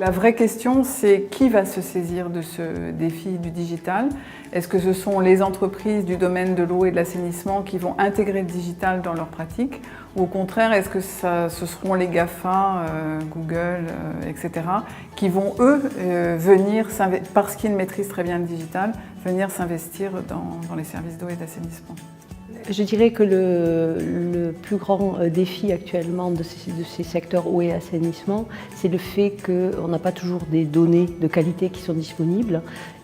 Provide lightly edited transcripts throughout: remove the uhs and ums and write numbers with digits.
La vraie question, c'est qui va se saisir de ce défi du digital? Est-ce que ce sont les entreprises du domaine de l'eau et de l'assainissement qui vont intégrer le digital dans leurs pratiques? Ou au contraire, est-ce que ce seront les GAFA, Google, etc., qui vont, eux, venir, parce qu'ils maîtrisent très bien le digital, venir s'investir dans les services d'eau et d'assainissement? Je dirais que le plus grand défi actuellement de ces secteurs eau et assainissement, c'est le fait qu'on n'a pas toujours des données de qualité qui sont disponibles.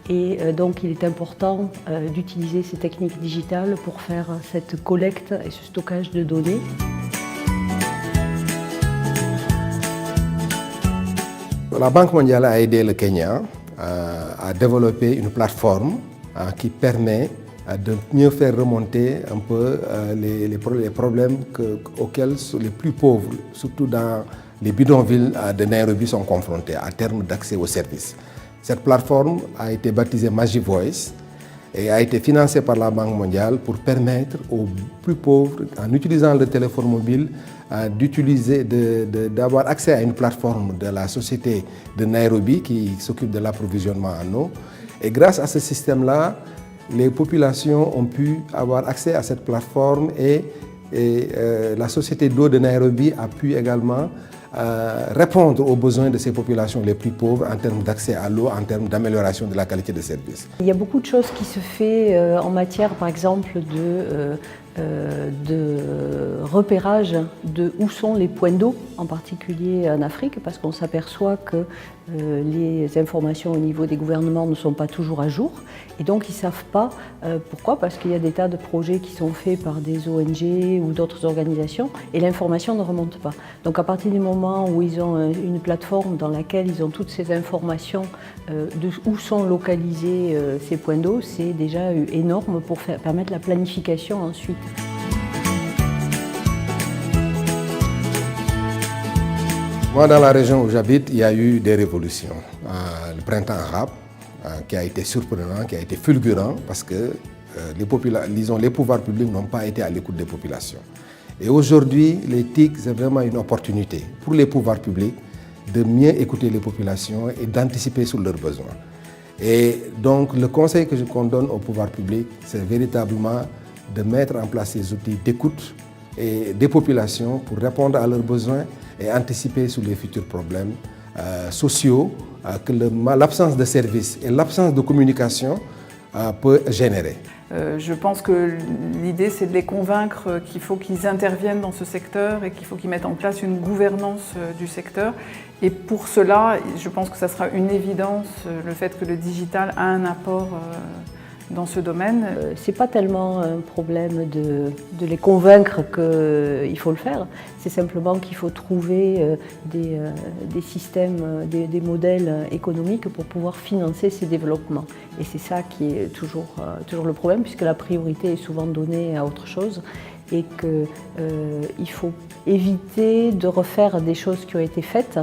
Et donc il est important d'utiliser ces techniques digitales pour faire cette collecte et ce stockage de données. La Banque mondiale a aidé le Kenya à développer une plateforme qui permet de mieux faire remonter un peu les problèmes auxquels les plus pauvres, surtout dans les bidonvilles de Nairobi, sont confrontés en termes d'accès aux services. Cette plateforme a été baptisée MagiVoice et a été financée par la Banque mondiale pour permettre aux plus pauvres, en utilisant le téléphone mobile, d'avoir accès à une plateforme de la société de Nairobi qui s'occupe de l'approvisionnement en eau. Et grâce à ce système-là, les populations ont pu avoir accès à cette plateforme et la société d'eau de Nairobi a pu également répondre aux besoins de ces populations les plus pauvres en termes d'accès à l'eau, en termes d'amélioration de la qualité de service. Il y a beaucoup de choses qui se font en matière, par exemple, de repérage de où sont les points d'eau, en particulier en Afrique, parce qu'on s'aperçoit que les informations au niveau des gouvernements ne sont pas toujours à jour. Et donc ils ne savent pas pourquoi, parce qu'il y a des tas de projets qui sont faits par des ONG ou d'autres organisations et l'information ne remonte pas. Donc à partir du moment où ils ont une plateforme dans laquelle ils ont toutes ces informations de où sont localisés ces points d'eau, c'est déjà énorme pour permettre la planification ensuite. Moi, dans la région où j'habite, il y a eu des révolutions. Le printemps arabe, qui a été surprenant, qui a été fulgurant, parce que les pouvoirs publics n'ont pas été à l'écoute des populations. Et aujourd'hui, les TIC, c'est vraiment une opportunité pour les pouvoirs publics de mieux écouter les populations et d'anticiper sur leurs besoins. Et donc, le conseil qu'on donne aux pouvoirs publics, c'est véritablement de mettre en place ces outils d'écoute et des populations pour répondre à leurs besoins et anticiper sur les futurs problèmes sociaux que l'absence de services et l'absence de communication peut générer. Je pense que l'idée, c'est de les convaincre qu'il faut qu'ils interviennent dans ce secteur et qu'il faut qu'ils mettent en place une gouvernance du secteur. Et pour cela, je pense que ça sera une évidence, le fait que le digital a un apport dans ce domaine. C'est pas tellement un problème de les convaincre qu'il faut le faire, c'est simplement qu'il faut trouver des systèmes, des modèles économiques pour pouvoir financer ces développements. Et c'est ça qui est toujours le problème, puisque la priorité est souvent donnée à autre chose et qu'il faut éviter de refaire des choses qui ont été faites